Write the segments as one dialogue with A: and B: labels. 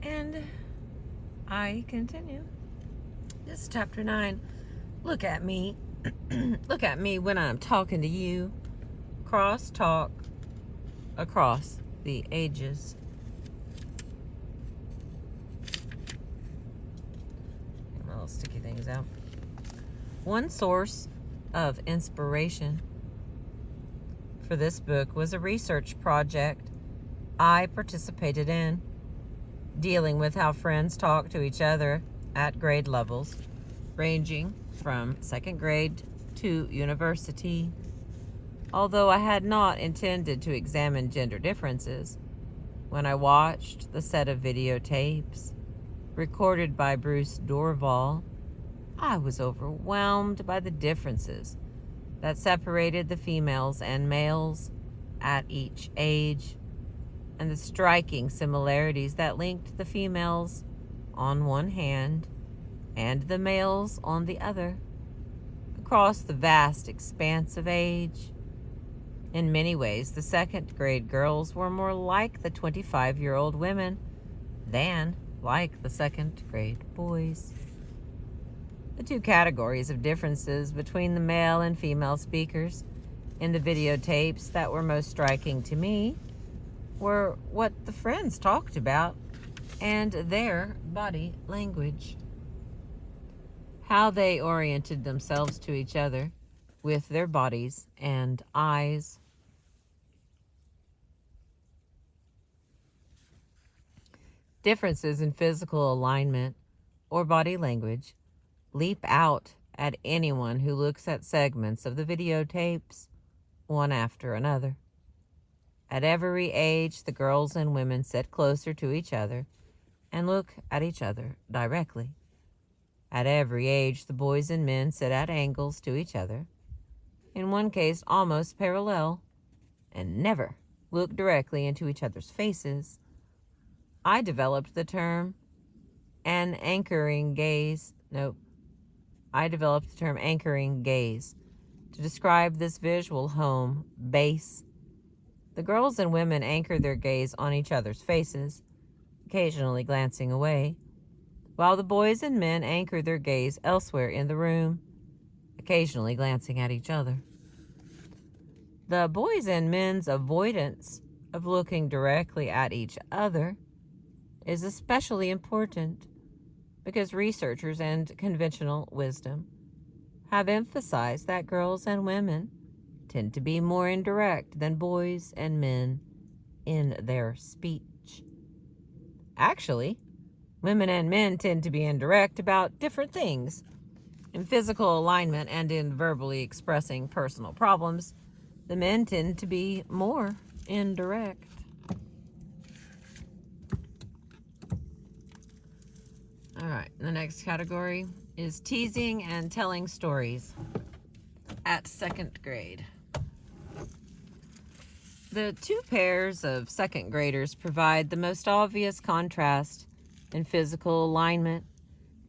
A: And I continue. This is chapter 9. Look at me. Look at me when I'm talking to you. Cross talk across the ages. Get my little sticky things out. One source of inspiration for this book was a research project I participated in, dealing with how friends talk to each other at grade levels, ranging from second grade to university. Although I had not intended to examine gender differences, when I watched the set of videotapes recorded by Bruce Dorval, I was overwhelmed by the differences that separated the females and males at each age, and the striking similarities that linked the females on one hand and the males on the other across the vast expanse of age. In many ways, the second grade girls were more like the 25-year-old women than like the second grade boys. The two categories of differences between the male and female speakers in the videotapes that were most striking to me were what the friends talked about and their body language. How they oriented themselves to each other with their bodies and eyes. Differences in physical alignment or body language leap out at anyone who looks at segments of the videotapes one after another. At every age, the girls and women sit closer to each other and look at each other directly. At every age, the boys and men sit at angles to each other, in one case almost parallel, and never look directly into each other's faces. I developed the term anchoring gaze to describe this visual home base. The girls and women anchor their gaze on each other's faces, occasionally glancing away, while the boys and men anchor their gaze elsewhere in the room, occasionally glancing at each other. The boys and men's avoidance of looking directly at each other is especially important because researchers and conventional wisdom have emphasized that girls and women tend to be more indirect than boys and men in their speech. Actually, women and men tend to be indirect about different things. In physical alignment and in verbally expressing personal problems, the men tend to be more indirect. All right, the next category is teasing and telling stories at second grade. The two pairs of second graders provide the most obvious contrast in physical alignment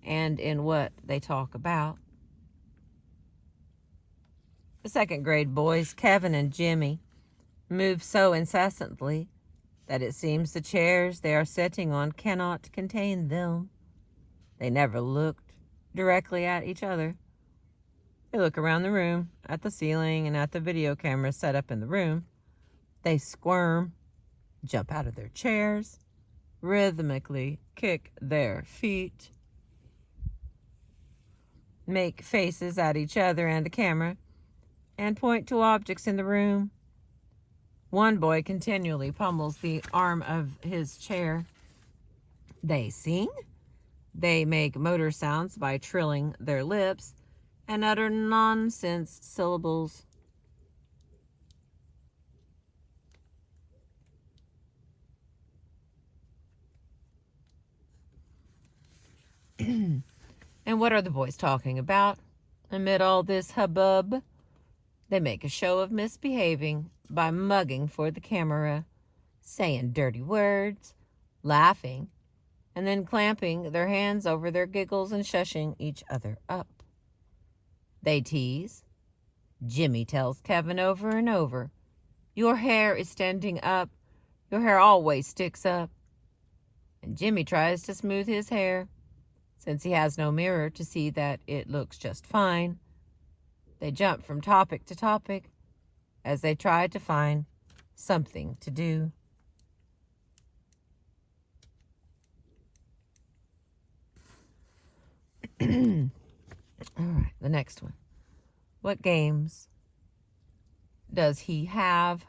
A: and in what they talk about. The second grade boys, Kevin and Jimmy, move so incessantly that it seems the chairs they are sitting on cannot contain them. They never looked directly at each other. They look around the room, at the ceiling, and at the video cameras set up in the room. They squirm, jump out of their chairs, rhythmically kick their feet, make faces at each other and the camera, and point to objects in the room. One boy continually pummels the arm of his chair. They sing. They make motor sounds by trilling their lips and utter nonsense syllables. And what are the boys talking about? Amid all this hubbub, they make a show of misbehaving by mugging for the camera, saying dirty words, laughing, and then clamping their hands over their giggles and shushing each other up. They tease. Jimmy tells Kevin over and over, "Your hair is standing up. Your hair always sticks up." and Jimmy tries to smooth his hair. Since he has no mirror to see that it looks just fine, they jump from topic to topic as they try to find something to do. All right, the next one. What games does he have?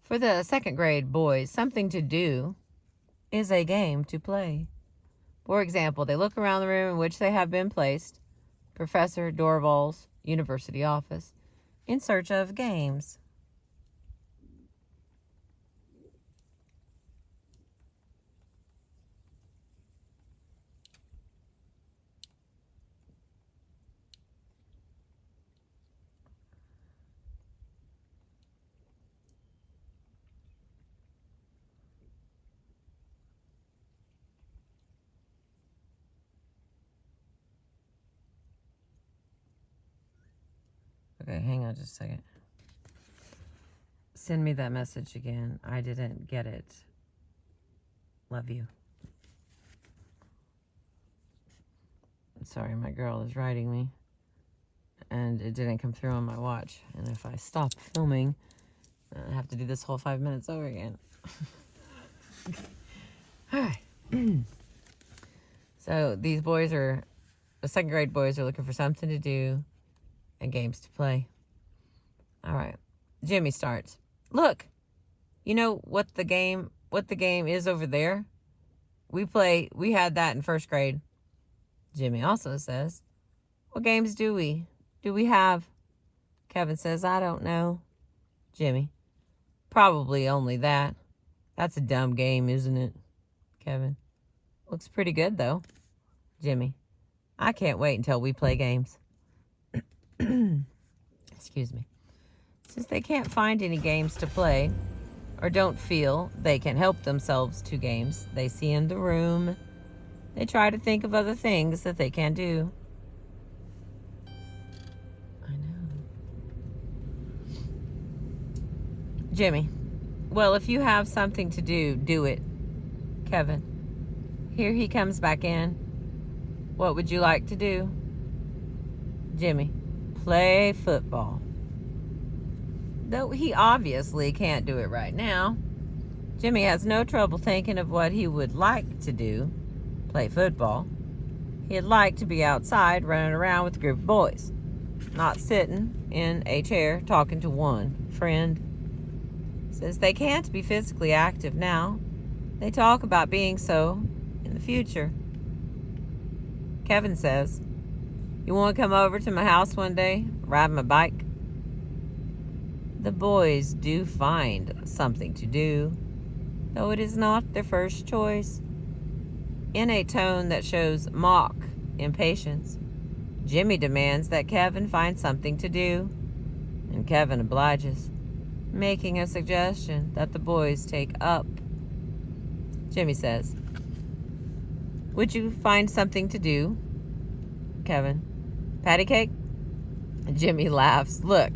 A: For the second grade boys, something to do is a game to play. For example, they look around the room in which they have been placed, Professor Dorval's university office, in search of games. Okay, hang on just a second. Send me that message again. I didn't get it. Love you. Sorry, my girl is writing me, and it didn't come through on my watch. And if I stop filming, I have to do this whole 5 minutes over again. All right. So these boys the second grade boys are looking for something to do and games to play. All right. Jimmy starts. Look, you know what the game is over there? We had that in first grade. Jimmy also says, what games do we have? Kevin says, I don't know. Jimmy, probably only that. That's a dumb game, isn't it? Kevin, looks pretty good though. Jimmy, I can't wait until we play games. Excuse me. Since they can't find any games to play, or don't feel they can help themselves to games they see in the room, they try to think of other things that they can do. I know. Jimmy, well, if you have something to do, do it. Kevin, here he comes back in. What would you like to do? Jimmy, play football. Though he obviously can't do it right now, Jimmy has no trouble thinking of what he would like to do. Play football. He'd like to be outside running around with a group of boys, not sitting in a chair talking to one friend. Since they can't be physically active now, they talk about being so in the future. Kevin says, you want to come over to my house one day, ride my bike? The boys do find something to do, though it is not their first choice. In a tone that shows mock impatience, Jimmy demands that Kevin find something to do, and Kevin obliges, making a suggestion that the boys take up. Jimmy says, would you find something to do? Kevin, patty cake? Jimmy laughs. Look,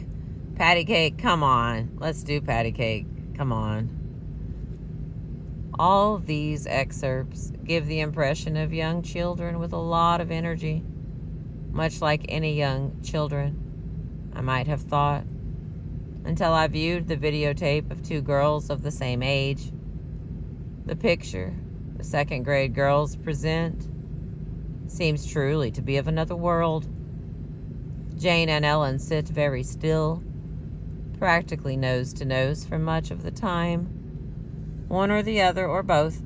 A: patty cake, come on. Let's do patty cake. Come on. All these excerpts give the impression of young children with a lot of energy, much like any young children, I might have thought, until I viewed the videotape of two girls of the same age. The picture the second grade girls present seems truly to be of another world. Jane and Ellen sit very still, practically nose to nose for much of the time. One or the other, or both,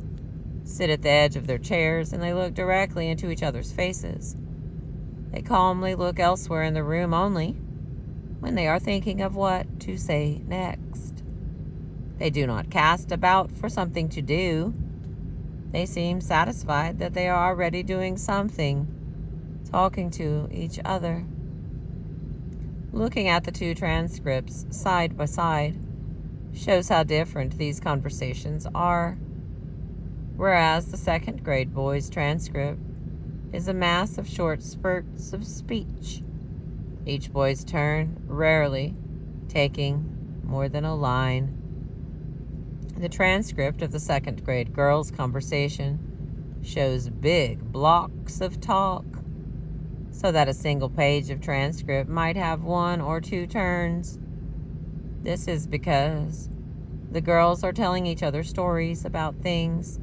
A: sit at the edge of their chairs and they look directly into each other's faces. They calmly look elsewhere in the room only when they are thinking of what to say next. They do not cast about for something to do. They seem satisfied that they are already doing something, talking to each other. Looking at the two transcripts side by side shows how different these conversations are. Whereas the second grade boy's transcript is a mass of short spurts of speech, each boy's turn rarely taking more than a line. The transcript of the second grade girls' conversation shows big blocks of talk, so that a single page of transcript might have 1 or 2 turns. This is because the girls are telling each other stories about things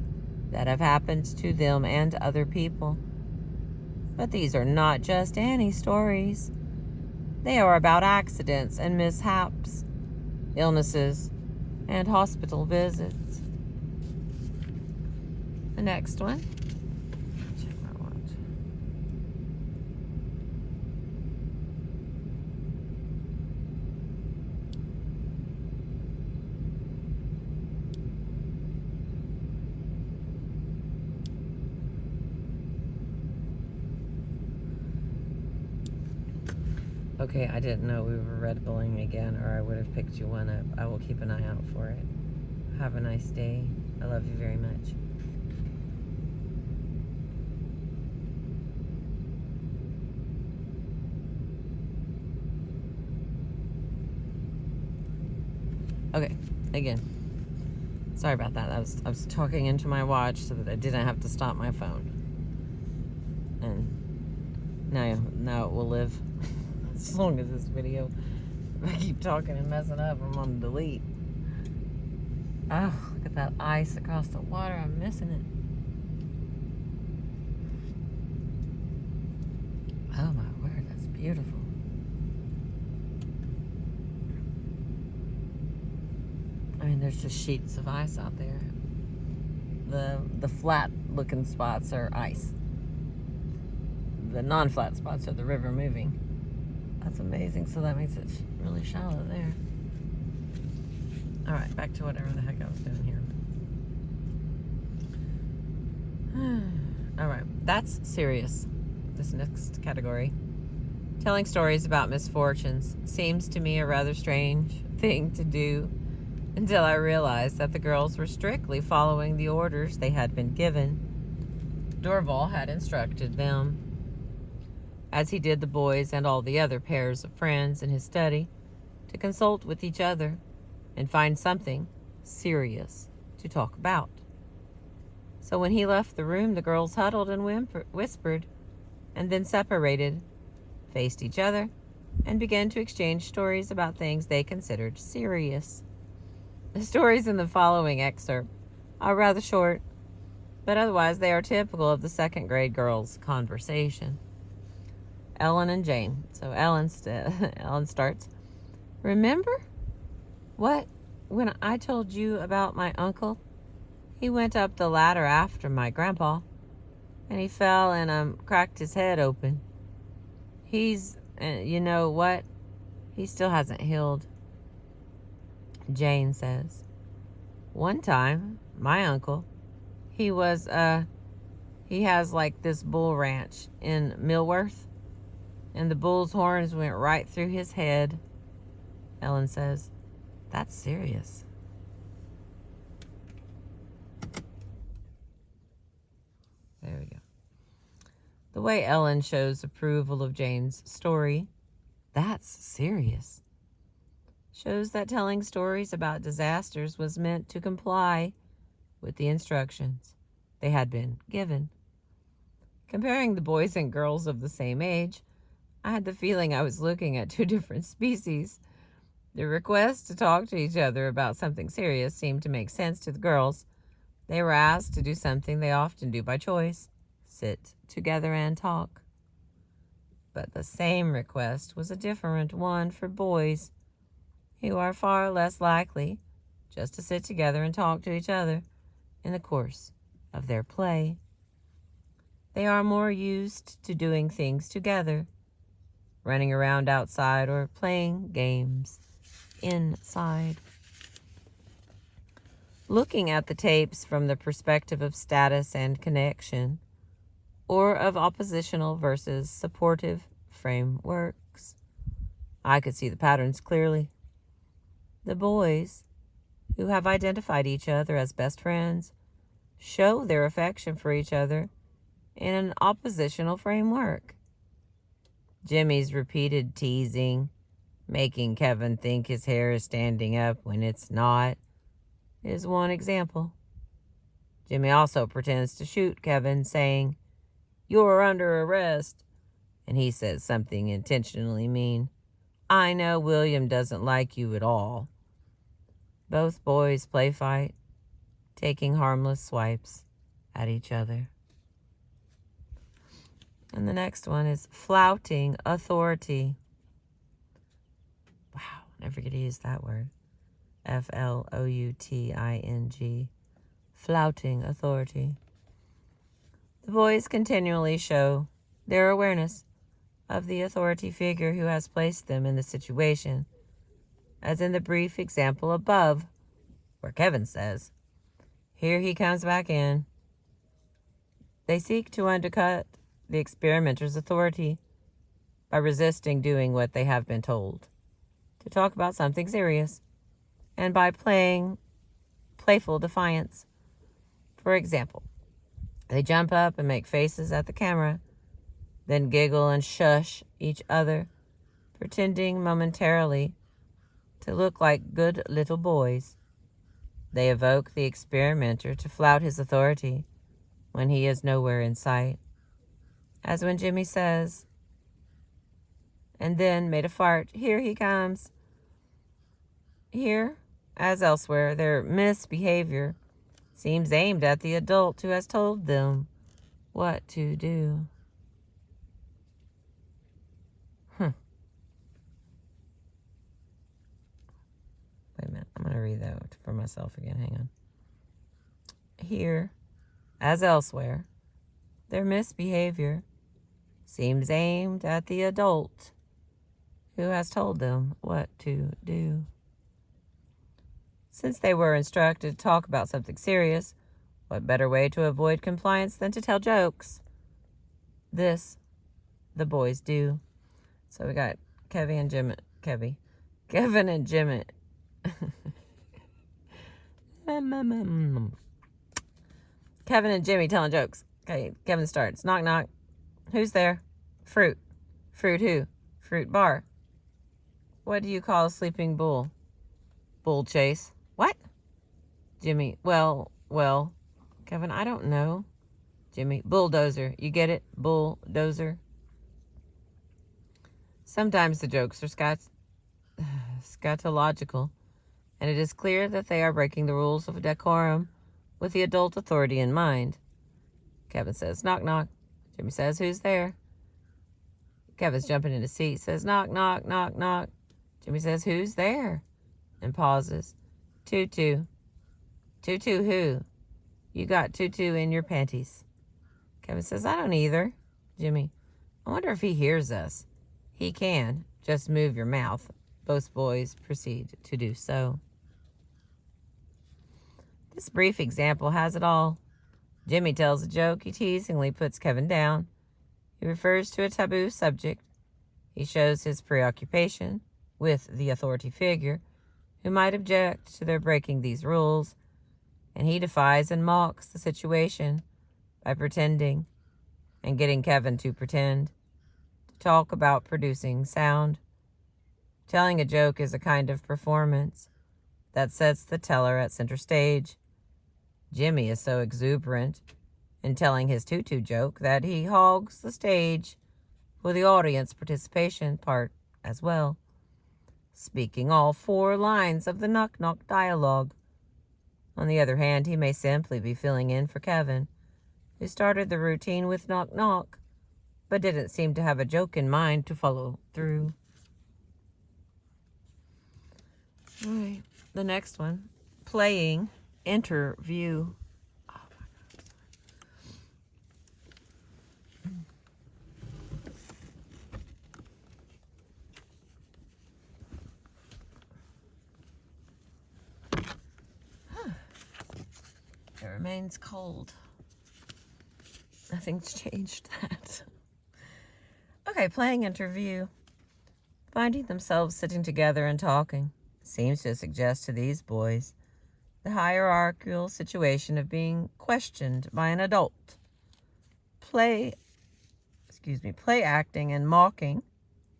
A: that have happened to them and other people. But these are not just any stories. They are about accidents and mishaps, illnesses, and hospital visits. The next one. Check my watch. Okay, I didn't know we were Red Bulling again, or I would have picked you one up. I will keep an eye out for it. Have a nice day. I love you very much. Okay, again. Sorry about that. I was talking into my watch so that I didn't have to stop my phone. And now it will live. As long as this video, if I keep talking and messing up, I'm on delete. Oh, look at that ice across the water. I'm missing it. Oh my word, that's beautiful. I mean, there's just sheets of ice out there. The flat looking spots are ice. The non-flat spots are the river moving. That's amazing. So that makes it really shallow there. All right, back to whatever the heck I was doing here. All right, that's serious. This next category. Telling stories about misfortunes seems to me a rather strange thing to do until I realized that the girls were strictly following the orders they had been given. Dorval had instructed them, as he did the boys and all the other pairs of friends in his study, to consult with each other and find something serious to talk about. So when he left the room, the girls huddled and whispered, and then separated, faced each other, and began to exchange stories about things they considered serious. The stories in the following excerpt are rather short, but otherwise they are typical of the second grade girls' conversation. Ellen and Jane. So Ellen starts, "Remember when I told you about my uncle? He went up the ladder after my grandpa, and he fell and cracked his head open. You know what? He still hasn't healed." Jane says, "One time, my uncle, he has like this bull ranch in Millworth, and the bull's horns went right through his head." Ellen says, "That's serious." There we go. The way Ellen shows approval of Jane's story, "That's serious," shows that telling stories about disasters was meant to comply with the instructions they had been given. Comparing the boys and girls of the same age, I had the feeling I was looking at 2 different species. The request to talk to each other about something serious seemed to make sense to the girls. They were asked to do something they often do by choice: sit together and talk. But the same request was a different one for boys, who are far less likely just to sit together and talk to each other in the course of their play. They are more used to doing things together, running around outside or playing games inside. Looking at the tapes from the perspective of status and connection, or of oppositional versus supportive frameworks, I could see the patterns clearly. The boys, who have identified each other as best friends, show their affection for each other in an oppositional framework. Jimmy's repeated teasing, making Kevin think his hair is standing up when it's not, is one example. Jimmy also pretends to shoot Kevin, saying, "You're under arrest," and he says something intentionally mean. "I know William doesn't like you at all." Both boys play fight, taking harmless swipes at each other. And the next one is flouting authority. Wow, never get to use that word. Flouting. Flouting authority. The boys continually show their awareness of the authority figure who has placed them in the situation, as in the brief example above, where Kevin says, "Here he comes back in." They seek to undercut the experimenter's authority by resisting doing what they have been told, to talk about something serious, and by playing playful defiance. For example, they jump up and make faces at the camera, then giggle and shush each other, pretending momentarily to look like good little boys. They evoke the experimenter to flout his authority when he is nowhere in sight. As when Jimmy says, and then made a fart, "Here he comes." Here, as elsewhere, their misbehavior seems aimed at the adult who has told them what to do. Wait a minute. I'm going to read that for myself again. Hang on. Here, as elsewhere, their misbehavior seems aimed at the adult who has told them what to do. Since they were instructed to talk about something serious, what better way to avoid compliance than to tell jokes? This, the boys do. So we got Kevin and Jimmy. Kevin and Jimmy. Kevin and Jimmy telling jokes. Okay, Kevin starts. "Knock, knock. Who's there?" "Fruit." "Fruit who?" "Fruit bar." "What do you call a sleeping bull?" "Bull chase." "What?" Jimmy, well. Kevin, "I don't know." Jimmy, "Bulldozer. You get it? Bulldozer." Sometimes the jokes are scatological, and it is clear that they are breaking the rules of decorum with the adult authority in mind. Kevin says, "Knock, knock." Jimmy says, "Who's there?" Kevin's jumping in his seat, says, "Knock, knock, knock, knock." Jimmy says, "Who's there?" and pauses. "Tutu." "Tutu who?" "You got tutu in your panties." Kevin says, "I don't either." Jimmy, "I wonder if he hears us." "He can. Just move your mouth." Both boys proceed to do so. This brief example has it all. Jimmy tells a joke. He teasingly puts Kevin down. He refers to a taboo subject. He shows his preoccupation with the authority figure who might object to their breaking these rules, and he defies and mocks the situation by pretending and getting Kevin to pretend, to talk about producing sound. Telling a joke is a kind of performance that sets the teller at center stage. Jimmy is so exuberant in telling his tutu joke that he hogs the stage for the audience participation part as well, speaking all 4 lines of the knock-knock dialogue. On the other hand, he may simply be filling in for Kevin, who started the routine with knock-knock, but didn't seem to have a joke in mind to follow through. All right, the next one, playing interview. Oh my God. It remains cold. Nothing's changed that. Okay, playing interview. Finding themselves sitting together and talking seems to suggest to these boys the hierarchical situation of being questioned by an adult. Play acting and mocking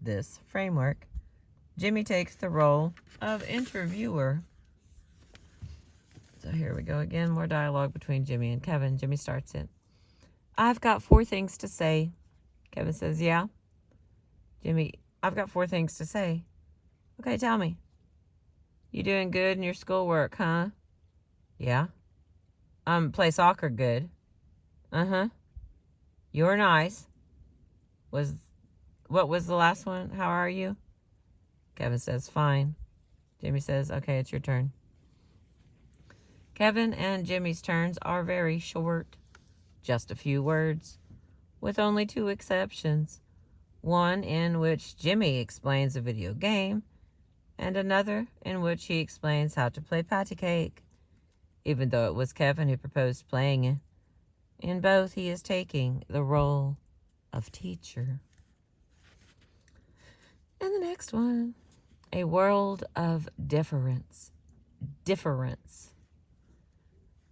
A: this framework, Jimmy takes the role of interviewer. here we go again. More dialogue between Jimmy and Kevin. Jimmy starts it. I've got 4 things to say. Kevin says, yeah. Jimmy, I've got 4 things to say. Okay, tell me. You doing good in your schoolwork, huh? Yeah. Play soccer good. Uh-huh. You're nice. What was the last one? How are you? Kevin says, fine. Jimmy says, okay, it's your turn. Kevin and Jimmy's turns are very short. Just a few words, with only 2 exceptions. One in which Jimmy explains a video game, and another in which he explains how to play patty cake, even though it was Kevin who proposed playing it. In both, he is taking the role of teacher. And the next one, a world of difference. Difference.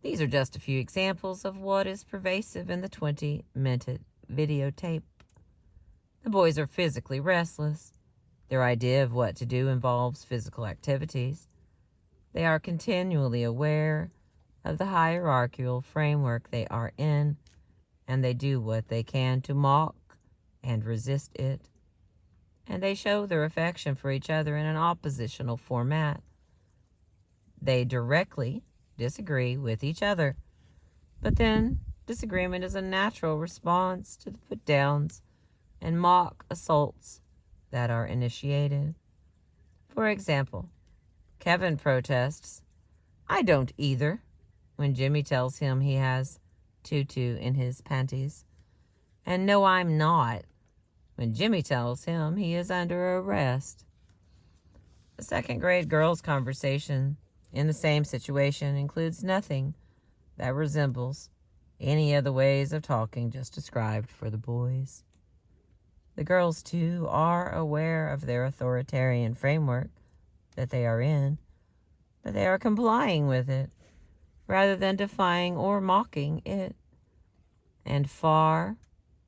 A: These are just a few examples of what is pervasive in the 20-minute videotape. The boys are physically restless. Their idea of what to do involves physical activities. They are continually aware of the hierarchical framework they are in, and they do what they can to mock and resist it. And they show their affection for each other in an oppositional format. They directly disagree with each other, but then disagreement is a natural response to the put-downs and mock assaults that are initiated. For example, Kevin protests, I don't either, when Jimmy tells him he has tutu in his panties, and no, I'm not, when Jimmy tells him he is under arrest. The 2nd grade girls' conversation in the same situation includes nothing that resembles any of the ways of talking just described for the boys. The girls, too, are aware of their authoritarian framework that they are in, but they are complying with it rather than defying or mocking it. And far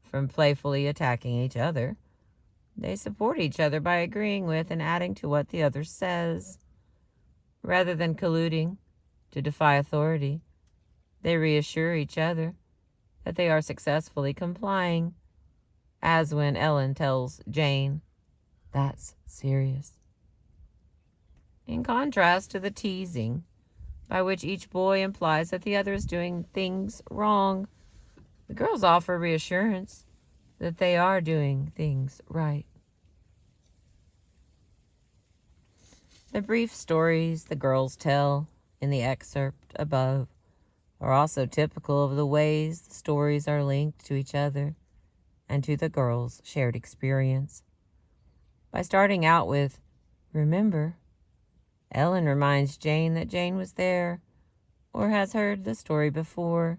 A: from playfully attacking each other, they support each other by agreeing with and adding to what the other says. Rather than colluding to defy authority, they reassure each other that they are successfully complying, as when Ellen tells Jane, that's serious. In contrast to the teasing, by which each boy implies that the other is doing things wrong, the girls offer reassurance that they are doing things right. The brief stories the girls tell in the excerpt above are also typical of the ways the stories are linked to each other and to the girls' shared experience. By starting out with, remember, Ellen reminds Jane that Jane was there or has heard the story before.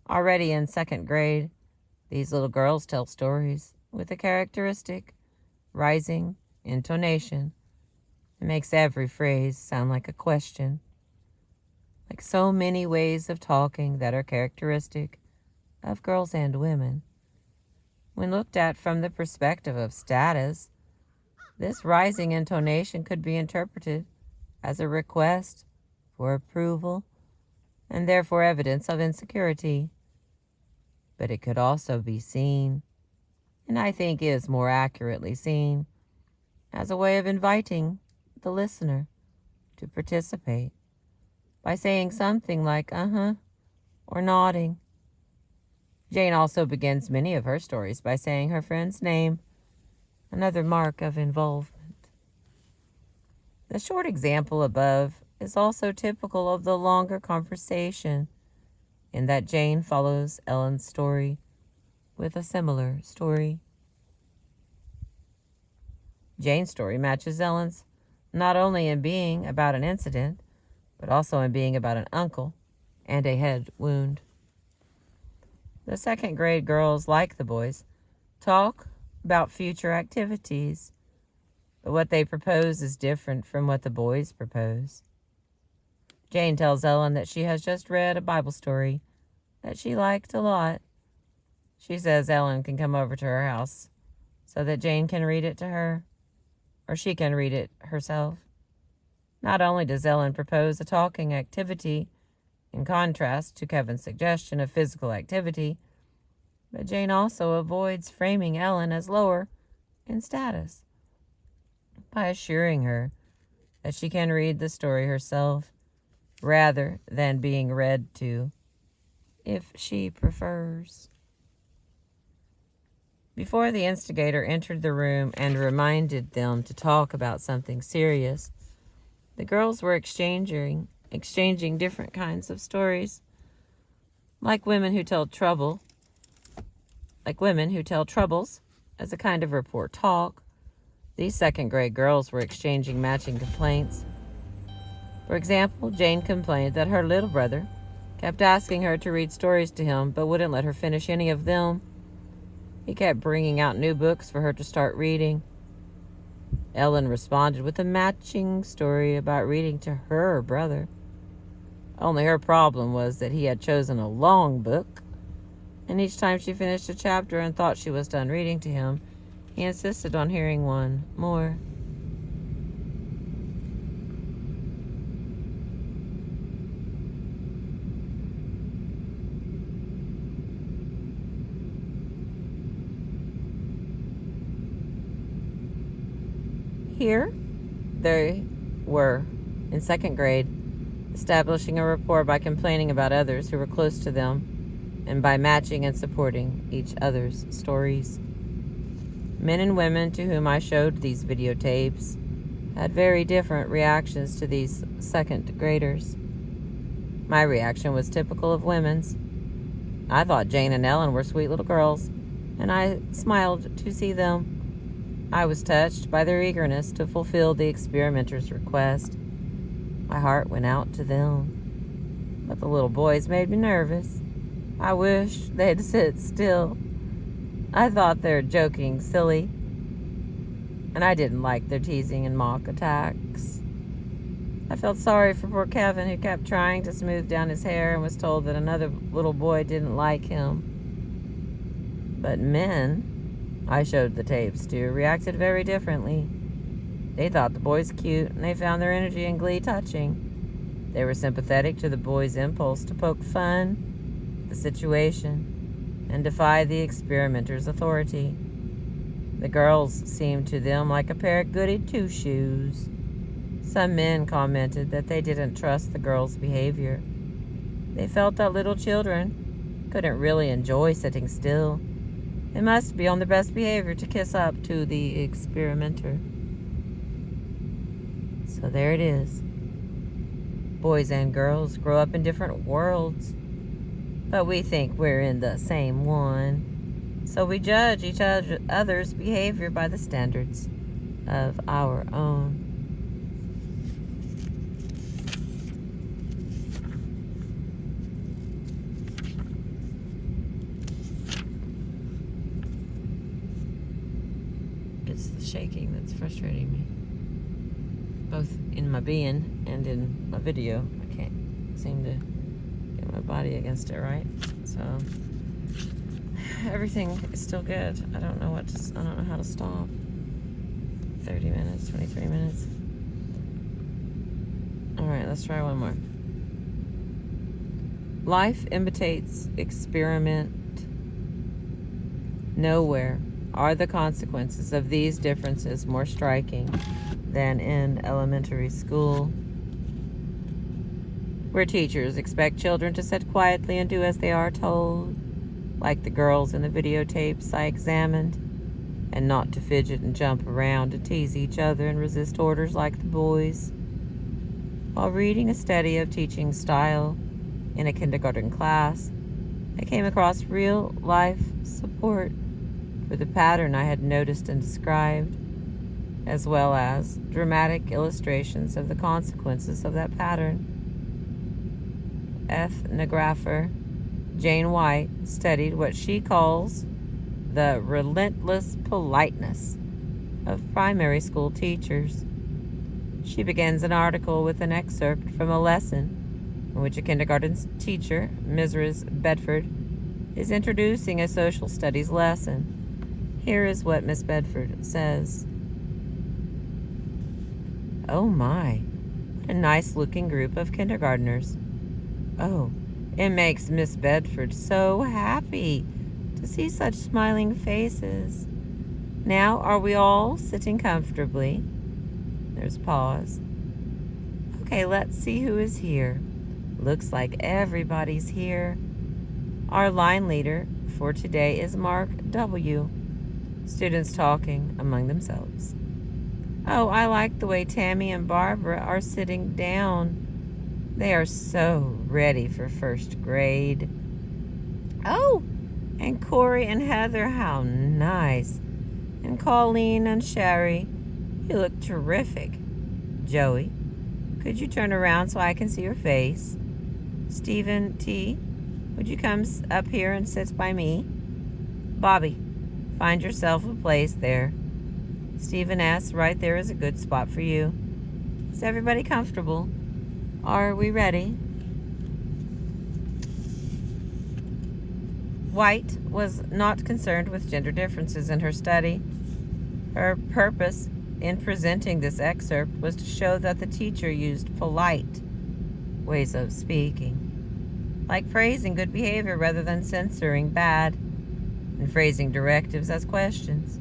A: Already in 2nd grade, these little girls tell stories with a characteristic rising intonation. It makes every phrase sound like a question. Like so many ways of talking that are characteristic of girls and women. When looked at from the perspective of status, this rising intonation could be interpreted as a request for approval and therefore evidence of insecurity. But it could also be seen, and I think is more accurately seen, as a way of inviting the listener to participate by saying something like uh-huh or nodding. Jane also begins many of her stories by saying her friend's name, another mark of involvement. The short example above is also typical of the longer conversation in that Jane follows Ellen's story with a similar story. Jane's story matches Ellen's not only in being about an incident, but also in being about an uncle and a head wound. The 2nd grade girls, like the boys, talk about future activities, but what they propose is different from what the boys propose. Jane tells Ellen that she has just read a Bible story that she liked a lot. She says Ellen can come over to her house so that Jane can read it to her, or she can read it herself. Not only does Ellen propose a talking activity in contrast to Kevin's suggestion of physical activity, but Jane also avoids framing Ellen as lower in status by assuring her that she can read the story herself rather than being read to, if she prefers. Before the instigator entered the room and reminded them to talk about something serious, the girls were exchanging different kinds of stories. Like women who tell troubles as a kind of report talk, these second-grade girls were exchanging matching complaints. For example, Jane complained that her little brother kept asking her to read stories to him but wouldn't let her finish any of them. He kept bringing out new books for her to start reading. Ellen responded with a matching story about reading to her brother. Only her problem was that he had chosen a long book, and each time she finished a chapter and thought she was done reading to him, he insisted on hearing one more. Here, they were, in second grade, establishing a rapport by complaining about others who were close to them and by matching and supporting each other's stories. Men and women to whom I showed these videotapes had very different reactions to these second graders. My reaction was typical of women's. I thought Jane and Ellen were sweet little girls, and I smiled to see them. I was touched by their eagerness to fulfill the experimenter's request. My heart went out to them. But the little boys made me nervous. I wished they'd sit still. I thought their joking silly, and I didn't like their teasing and mock attacks. I felt sorry for poor Kevin, who kept trying to smooth down his hair and was told that another little boy didn't like him. But men I showed the tapes to reacted very differently. They thought the boys cute, and they found their energy and glee touching. They were sympathetic to the boys' impulse to poke fun at the situation and defy the experimenter's authority. The girls seemed to them like a pair of goody two-shoes. Some men commented that they didn't trust the girls' behavior. They felt that little children couldn't really enjoy sitting still. They must be on their best behavior to kiss up to the experimenter. So there it is. Boys and girls grow up in different worlds, but we think we're in the same one. So we judge each other's behavior by the standards of our own. It's the shaking that's frustrating me, both in my being and in my video. I can't seem to get my body against it right. So everything is still good. I don't know how to stop. 30 minutes, 23 minutes. All right, let's try one more. Life imitates experiment. Nowhere are the consequences of these differences more striking than in elementary school, where teachers expect children to sit quietly and do as they are told, like the girls in the videotapes I examined, and not to fidget and jump around and tease each other and resist orders like the boys. While reading a study of teaching style in a kindergarten class, I came across real-life support for the pattern I had noticed and described, as well as dramatic illustrations of the consequences of that pattern. Ethnographer Jane White studied what she calls the relentless politeness of primary school teachers. She begins an article with an excerpt from a lesson in which a kindergarten teacher, Mrs. Bedford, is introducing a social studies lesson. Here is what Miss Bedford says. "Oh my, what a nice-looking group of kindergartners. Oh, it makes Miss Bedford so happy to see such smiling faces. Now, are we all sitting comfortably? There's a pause. Okay, let's see who is here. Looks like everybody's here. Our line leader for today is Mark W. Students talking among themselves. Oh, I like the way Tammy and Barbara are sitting down. They are so ready for first grade. Oh, and Corey and Heather, how nice. And Colleen and Sherry, you look terrific. Joey, could you turn around so I can see your face? Stephen T., would you come up here and sit by me? Bobby, find yourself a place there. Stephen S., right there is a good spot for you. Is everybody comfortable? Are we ready? White was not concerned with gender differences in her study. Her purpose in presenting this excerpt was to show that the teacher used polite ways of speaking, like praising good behavior rather than censoring bad, and phrasing directives as questions.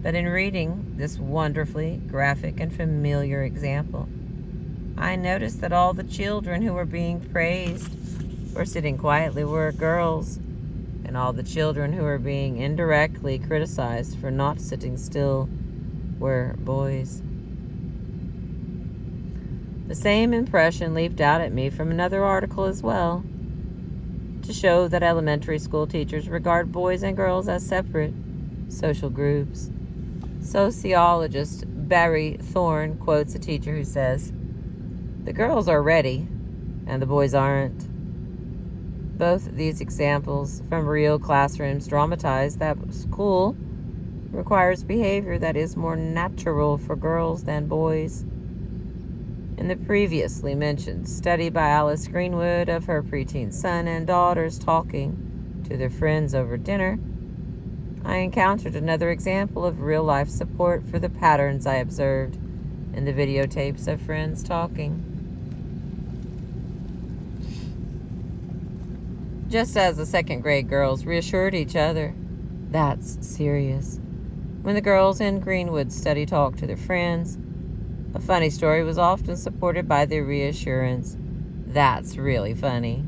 A: But in reading this wonderfully graphic and familiar example, I noticed that all the children who were being praised or sitting quietly were girls, and all the children who were being indirectly criticized for not sitting still were boys. The same impression leaped out at me from another article as well, to show that elementary school teachers regard boys and girls as separate social groups. Sociologist Barry Thorne quotes a teacher who says, "The girls are ready, and the boys aren't." Both these examples from real classrooms dramatize that school requires behavior that is more natural for girls than boys. In the previously mentioned study by Alice Greenwood of her preteen son and daughters talking to their friends over dinner, I encountered another example of real-life support for the patterns I observed in the videotapes of friends talking. Just as the second-grade girls reassured each other, "That's serious," when the girls in Greenwood study talked to their friends, a funny story was often supported by the reassurance, "That's really funny."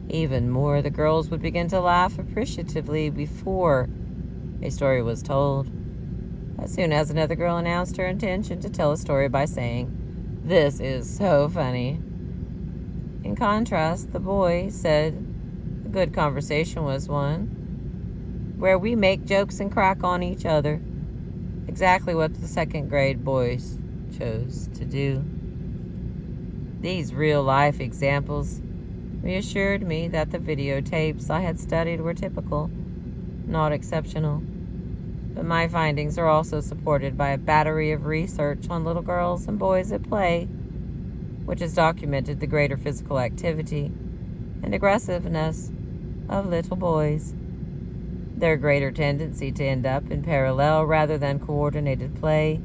A: Even more, the girls would begin to laugh appreciatively before a story was told, as soon as another girl announced her intention to tell a story by saying, "This is so funny." In contrast, the boy said a good conversation was one where we make jokes and crack on each other, exactly what the second-grade boys chose to do. These real-life examples reassured me that the videotapes I had studied were typical, not exceptional. But my findings are also supported by a battery of research on little girls and boys at play, which has documented the greater physical activity and aggressiveness of little boys, their greater tendency to end up in parallel rather than coordinated play,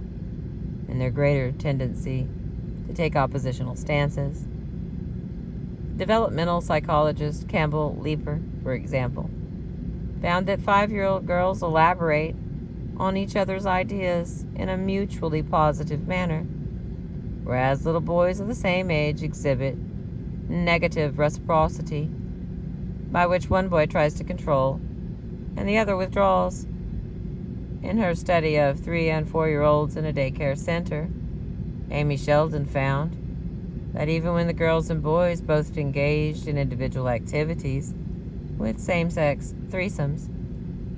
A: and their greater tendency to take oppositional stances. Developmental psychologist Campbell Leeper, for example, found that 5-year-old girls elaborate on each other's ideas in a mutually positive manner, whereas little boys of the same age exhibit negative reciprocity, by which one boy tries to control and the other withdraws. In her study of 3- and 4-year-olds in a daycare center, Amy Sheldon found that even when the girls and boys both engaged in individual activities with same-sex threesomes,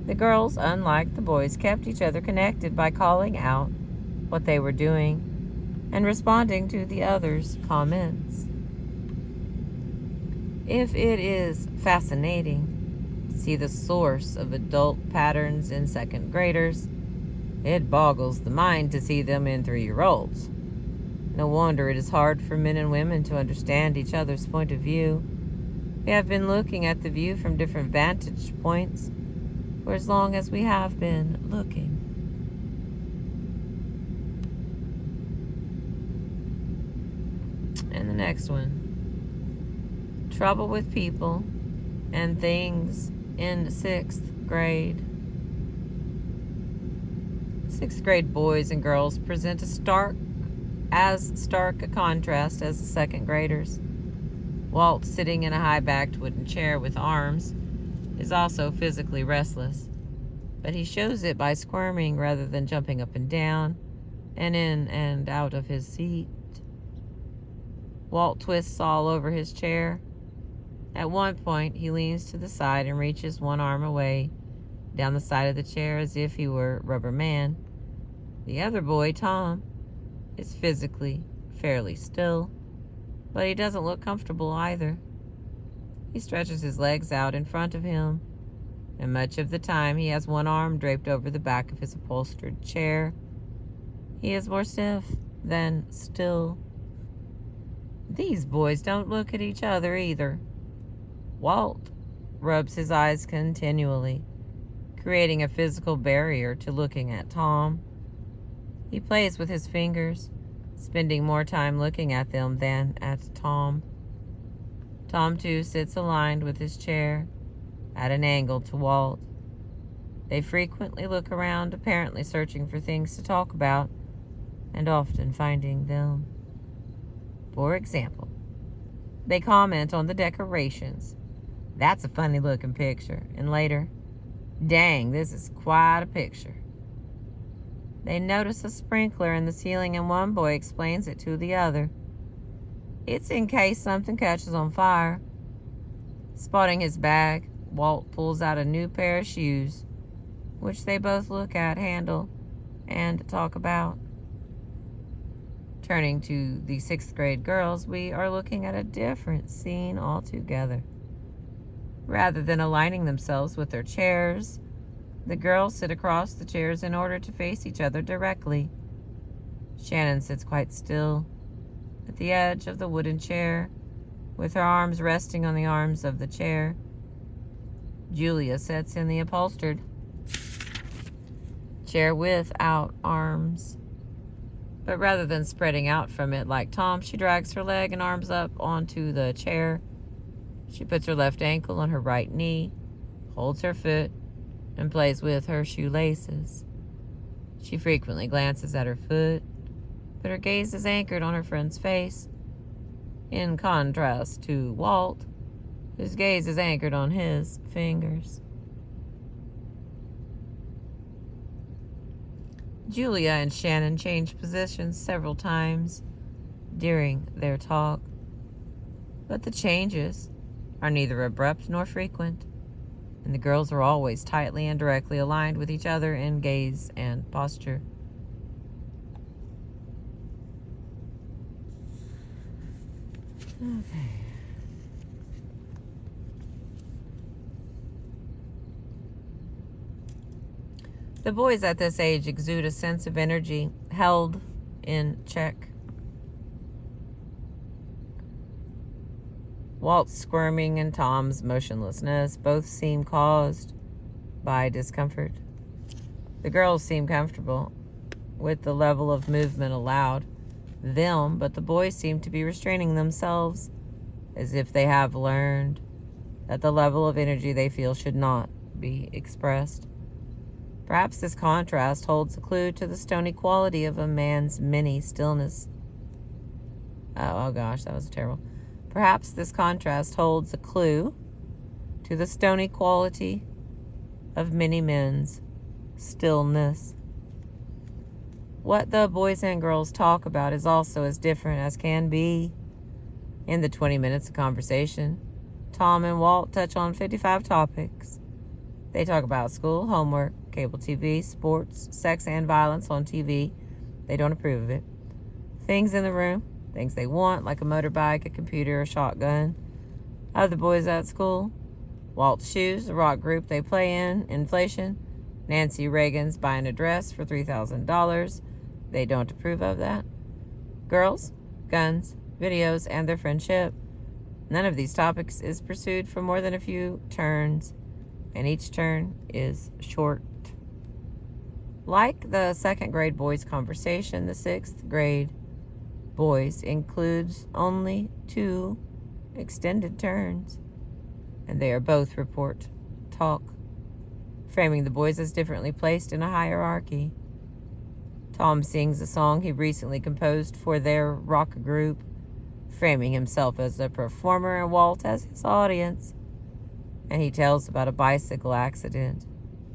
A: the girls, unlike the boys, kept each other connected by calling out what they were doing and responding to the other's comments. If it is fascinating to see the source of adult patterns in second graders, it boggles the mind to see them in 3-year-olds. No wonder it is hard for men and women to understand each other's point of view. We have been looking at the view from different vantage points for as long as we have been looking. next one. Trouble with people and things in 6th grade. 6th grade boys and girls present as stark a contrast as the 2nd graders. Walt, sitting in a high-backed wooden chair with arms, is also physically restless, but he shows it by squirming rather than jumping up and down and in and out of his seat. Walt twists all over his chair. At one point, he leans to the side and reaches one arm away down the side of the chair as if he were Rubber Man. The other boy, Tom, is physically fairly still, but he doesn't look comfortable either. He stretches his legs out in front of him, and much of the time he has one arm draped over the back of his upholstered chair. He is more stiff than still. These boys don't look at each other either. Walt rubs his eyes continually, creating a physical barrier to looking at Tom. He plays with his fingers, spending more time looking at them than at Tom. Tom, too, sits aligned with his chair, at an angle to Walt. They frequently look around, apparently searching for things to talk about, and often finding them. For example, they comment on the decorations. That's a funny-looking picture. And later, dang, this is quite a picture. They notice a sprinkler in the ceiling, and one boy explains it to the other. It's in case something catches on fire. Spotting his bag, Walt pulls out a new pair of shoes, which they both look at, handle, and talk about. Turning to the 6th grade girls, we are looking at a different scene altogether. Rather than aligning themselves with their chairs, the girls sit across the chairs in order to face each other directly. Shannon sits quite still at the edge of the wooden chair, with her arms resting on the arms of the chair. Julia sits in the upholstered chair without arms. But rather than spreading out from it like Tom, she drags her leg and arms up onto the chair. She puts her left ankle on her right knee, holds her foot, and plays with her shoelaces. She frequently glances at her foot, but her gaze is anchored on her friend's face, in contrast to Walt, whose gaze is anchored on his fingers. Julia and Shannon change positions several times during their talk, but the changes are neither abrupt nor frequent, and the girls are always tightly and directly aligned with each other in gaze and posture. Okay. The boys at this age exude a sense of energy held in check. Walt's squirming and Tom's motionlessness both seem caused by discomfort. The girls seem comfortable with the level of movement allowed them, but the boys seem to be restraining themselves as if they have learned that the level of energy they feel should not be expressed. Perhaps this contrast holds a clue to the stony quality of a man's mini stillness. Oh gosh, that was terrible. Perhaps this contrast holds a clue to the stony quality of many men's stillness. What the boys and girls talk about is also as different as can be. In the 20 minutes of conversation, Tom and Walt touch on 55 topics. They talk about school, homework, cable TV, sports, sex, and violence on TV. They don't approve of it. Things in the room, things they want, like a motorbike, a computer, a shotgun. Other boys at school, Walt's shoes, the rock group they play in, inflation, Nancy Reagan's buying a dress for $3,000. They don't approve of that. Girls, guns, videos, and their friendship. None of these topics is pursued for more than a few turns, and each turn is short. Like the 2nd grade boys' conversation, the 6th grade boys includes only 2 extended turns, and they are both report talk, framing the boys as differently placed in a hierarchy. Tom sings a song he recently composed for their rock group, framing himself as a performer and Walt as his audience. And he tells about a bicycle accident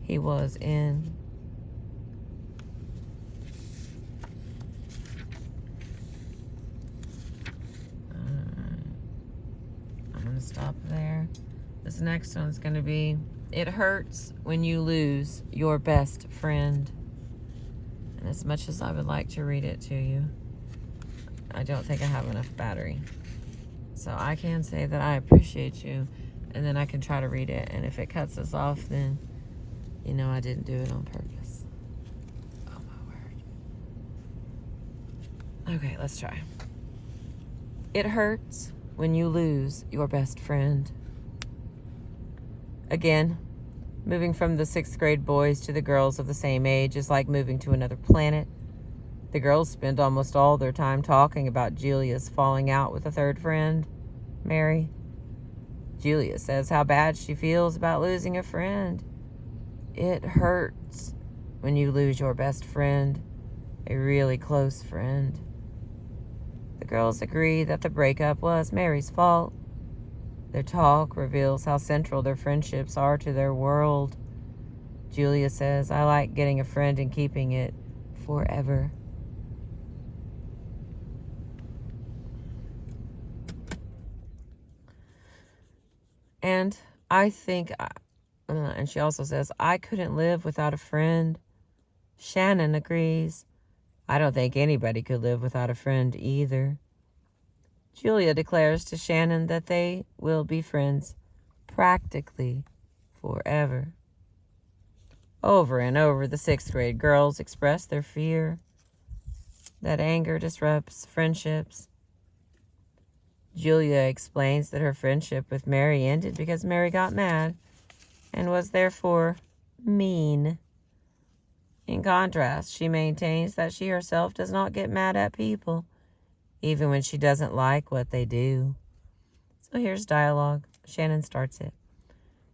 A: he was in. I'm going to stop there. This next one's going to be, it hurts when you lose your best friend. And as much as I would like to read it to you, I don't think I have enough battery. So I can say that I appreciate you, and then I can try to read it. And if it cuts us off, then you know I didn't do it on purpose. Oh my word. Okay, let's try. It hurts when you lose your best friend. Again, moving from the 6th grade boys to the girls of the same age is like moving to another planet. The girls spend almost all their time talking about Julia's falling out with a third friend, Mary. Julia says how bad she feels about losing a friend. It hurts when you lose your best friend, a really close friend. The girls agree that the breakup was Mary's fault. Their talk reveals how central their friendships are to their world. Julia says, I like getting a friend and keeping it forever. And I think, and she also says, I couldn't live without a friend. Shannon agrees. I don't think anybody could live without a friend either. Julia declares to Shannon that they will be friends practically forever. Over and over, the 6th grade girls express their fear that anger disrupts friendships. Julia explains that her friendship with Mary ended because Mary got mad and was therefore mean. In contrast, she maintains that she herself does not get mad at people, even when she doesn't like what they do. So here's dialogue. Shannon starts it.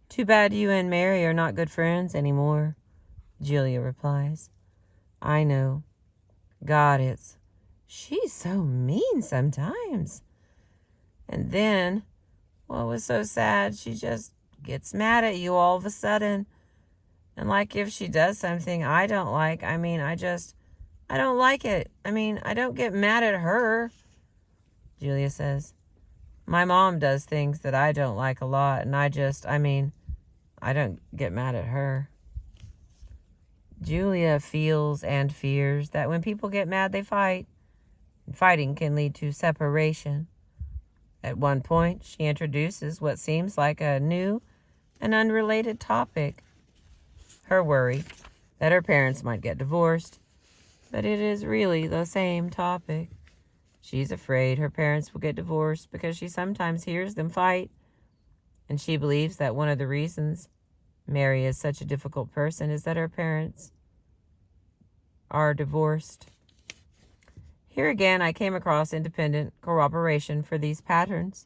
A: Too bad you and Mary are not good friends anymore, Julia replies. I know. God, she's so mean sometimes. And then, what was so sad, she just gets mad at you all of a sudden. And like if she does something I don't like, I don't like it. I don't get mad at her. Julia says, my mom does things that I don't like a lot, and I don't get mad at her. Julia feels and fears that when people get mad, they fight. And fighting can lead to separation. At one point, she introduces what seems like a new and unrelated topic. Her worry that her parents might get divorced, but it is really the same topic. She's afraid her parents will get divorced because she sometimes hears them fight, and she believes that one of the reasons Mary is such a difficult person is that her parents are divorced. Here again, I came across independent corroboration for these patterns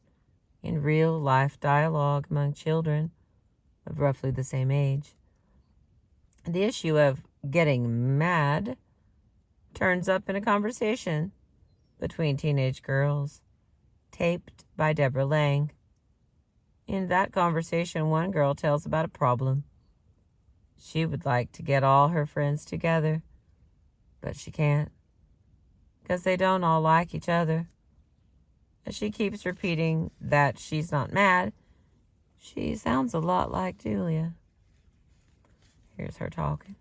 A: in real-life dialogue among children of roughly the same age. The issue of getting mad turns up in a conversation between teenage girls, taped by Deborah Lang. In that conversation, one girl tells about a problem. She would like to get all her friends together, but she can't, because they don't all like each other. As she keeps repeating that she's not mad, she sounds a lot like Julia. Here's her talking.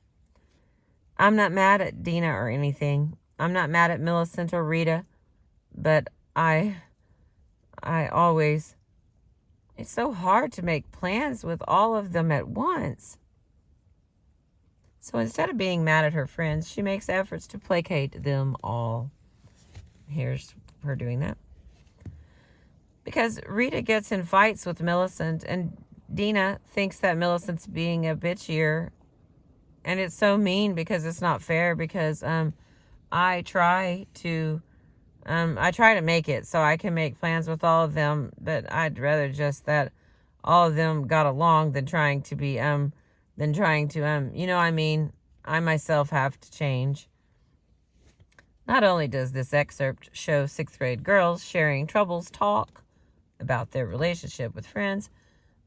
A: I'm not mad at Dina or anything. I'm not mad at Millicent or Rita, but I always... It's so hard to make plans with all of them at once. So instead of being mad at her friends, she makes efforts to placate them all. Here's her doing that. Because Rita gets in fights with Millicent, and Dina thinks that Millicent's being a bitchier. And it's so mean because it's not fair, because I try to I try to make it so I can make plans with all of them, but I'd rather just that all of them got along than trying to, I myself have to change. Not only does this excerpt show 6th grade girls sharing troubles talk about their relationship with friends,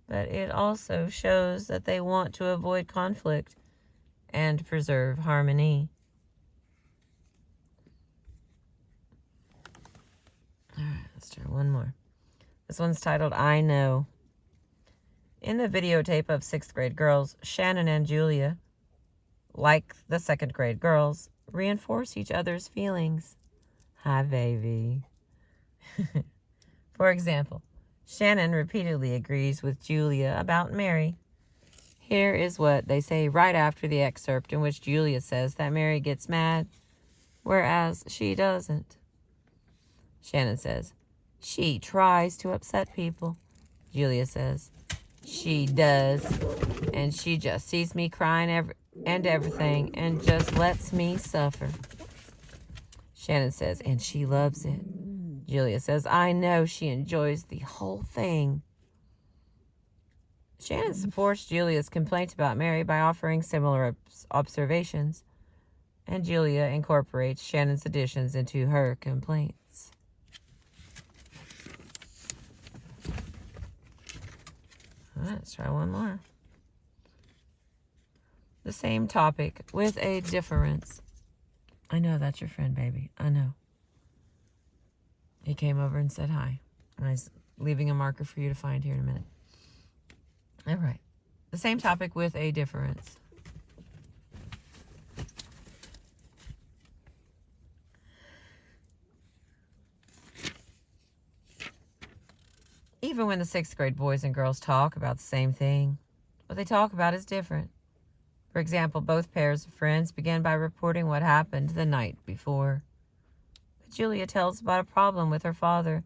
A: but it also shows that they want to avoid conflict and preserve harmony. All right, let's try one more. This one's titled, I Know. In the videotape of 6th grade girls, Shannon and Julia, like the 2nd grade girls, reinforce each other's feelings. Hi, baby. For example, Shannon repeatedly agrees with Julia about Mary. Here is what they say right after the excerpt in which Julia says that Mary gets mad, whereas she doesn't. Shannon says, she tries to upset people. Julia says, she does, and she just sees me crying everything and just lets me suffer. Shannon says, and she loves it. Julia says, I know she enjoys the whole thing. Shannon supports Julia's complaint about Mary by offering similar observations, and Julia incorporates Shannon's additions into her complaints. All right, let's try one more. The same topic with a difference. I know that's your friend, baby. I know. He came over and said hi. And I was leaving a marker for you to find here in a minute. All right. The same topic with a difference. Even when the 6th grade boys and girls talk about the same thing, what they talk about is different. For example, both pairs of friends begin by reporting what happened the night before. But Julia tells about a problem with her father,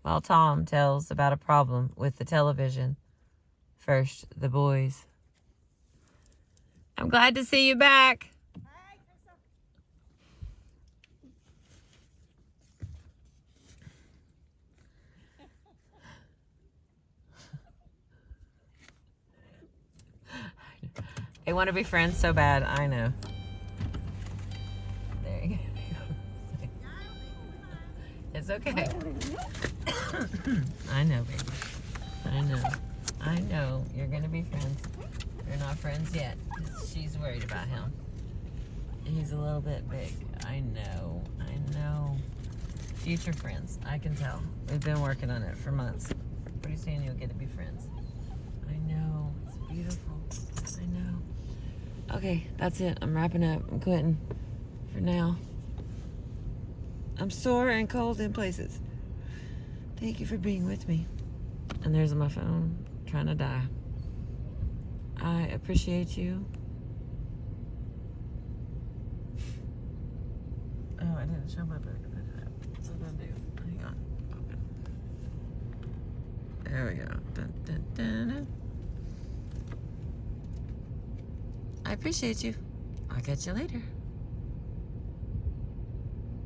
A: while Tom tells about a problem with the television. First, the boys. I'm glad to see you back. They want to be friends so bad, I know. There you go. It's okay. I know, baby. I know. I know. You're going to be friends. You're not friends yet. She's worried about him. He's a little bit big. I know. I know. Future friends. I can tell. We've been working on it for months. Pretty soon you'll get to be friends. I know. It's beautiful. I know. Okay, that's it. I'm wrapping up. I'm quitting for now. I'm sore and cold in places. Thank you for being with me. And there's my phone trying to die. I appreciate you. Oh, I didn't show my book. What's I'm gonna do? Hang on. There we go. Dun, dun, dun, dun. I appreciate you. I'll catch you later.